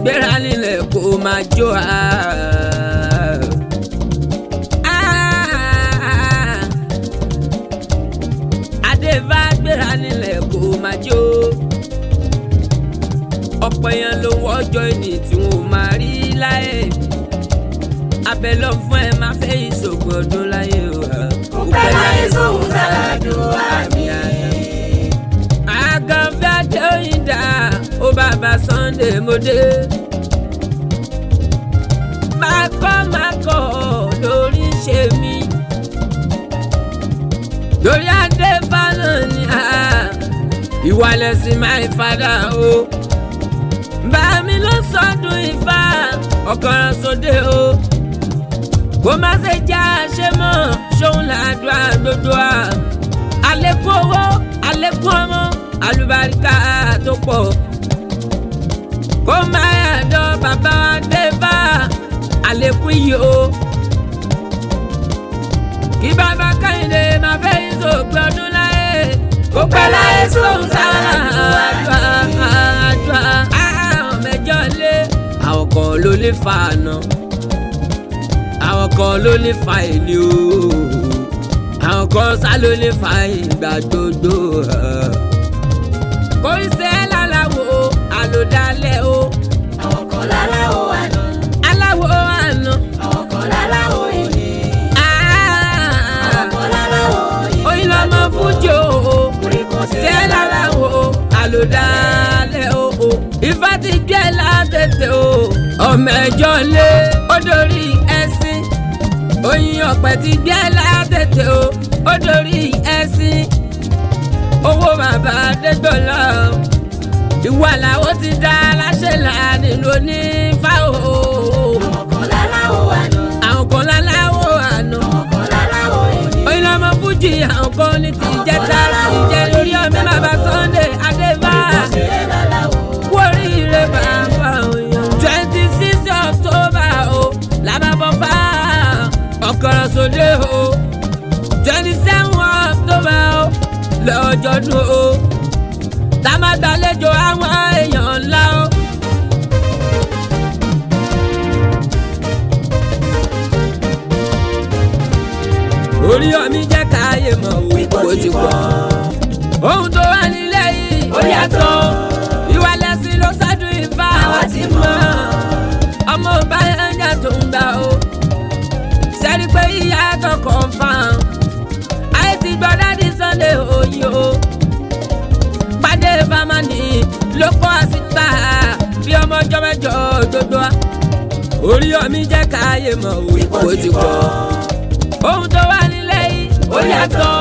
gbéra nílẹ̀ kó máa jó Adéfá gbéra nílẹ̀ kó máa jó. Ọ̀pọ̀ èèyàn ló wọ́jọ́ ìní tí wọ́n máa rí láyé. Abẹ́lọ́ fún ẹ máa fẹ́ ìṣògùn ọdún láyé o. Kò pẹ́ láyé sóhun sáládùn àmì. Àgànfẹ́ Adéoyìndá ó bàbá Sunday Mode. Mákọ́ lórí ṣe mí. Lórí Adéfá náà ni ìwà lẹ̀sìn my father o. Bá mi ló sọdún Ifá ọ̀kọ̀ràn sóde o. Kó má ṣe já ṣe mọ́ ṣóun làdúrà gbogbo à. Àlékún owó àlékún ọmọ àlùbáríkà tó pọ̀. Kó má yàdọ̀ bàbá Adéfá àlékún yìí o. Kí bàbá Kẹ́hìndé máa fẹ́ ìṣòpin ọdún láyé. Kó pẹ́ láyé sóhun sáládùn mẹ́jọ lé. Àwọn kan ló lè fa àná, àwọn kan ló lè fa èlé o, àwọn kan sá ló lè fa ìgbà gbogbo. Kò í ṣe láláwo àlòdálẹ̀ o. Àwọn kan láláwo àná. Aláwo àná. Àwọn kan láláwo èlé. Àwọn kan láláwo èlé. Oyin lọmọ fújì o. Orí kò Ṣé láláwo àlòdálẹ̀ o. Ifá ti gbé látètè o. Ọmọ ẹjọ́ lé ó dorí ẹṣin. Oyin ọ̀pẹ ti gbé látètè o. Ó dorí ẹṣin. Owó bàbá Adégbọlá o. Ìwà làwọn ti dá láṣẹ là nínú onífá o. Àwọn kan láláwo àná. Àwọn kan láláwo àná. Àwọn kan láláwo èlé. Oyin lọmọ fújì àwọn kan ní ti jẹta ti jẹ lórí ọmọ bàbá Sunday Adéfá. Ṣé láláwo? Oríire bàbá òyìn 26 October o làbàbọ̀ fà ọ̀kọ̀rọ̀ sóde o 27 October o lọ́jọ́dún o tá má gbàlejò àwọn èèyàn ńlá o. Orí omi jẹ́ káyé mọ̀ wípé ó ti pọ̀. Ohun tó wà nílé yìí ó yàtọ̀. Ìwà lẹ̀sìn ló ṣáájú Ifá àwa ti mọ̀. Ọmọ ọba ẹ̀yà tó ń gbà o. Sẹ́ni pé ìyá kọ̀ọ̀kan fàn. Ayé ti gbọ́ Dádì Sunday òyì o. Pàdé Fámánì ló kọ́ àsìkò bí ọmọ ọjọ́ mẹ́jọ òdodo wa. Orí omi jẹ́ káyé mọ̀ wípé ó ti pọ̀. Ohun tó wà nílé yìí ó yàtọ̀.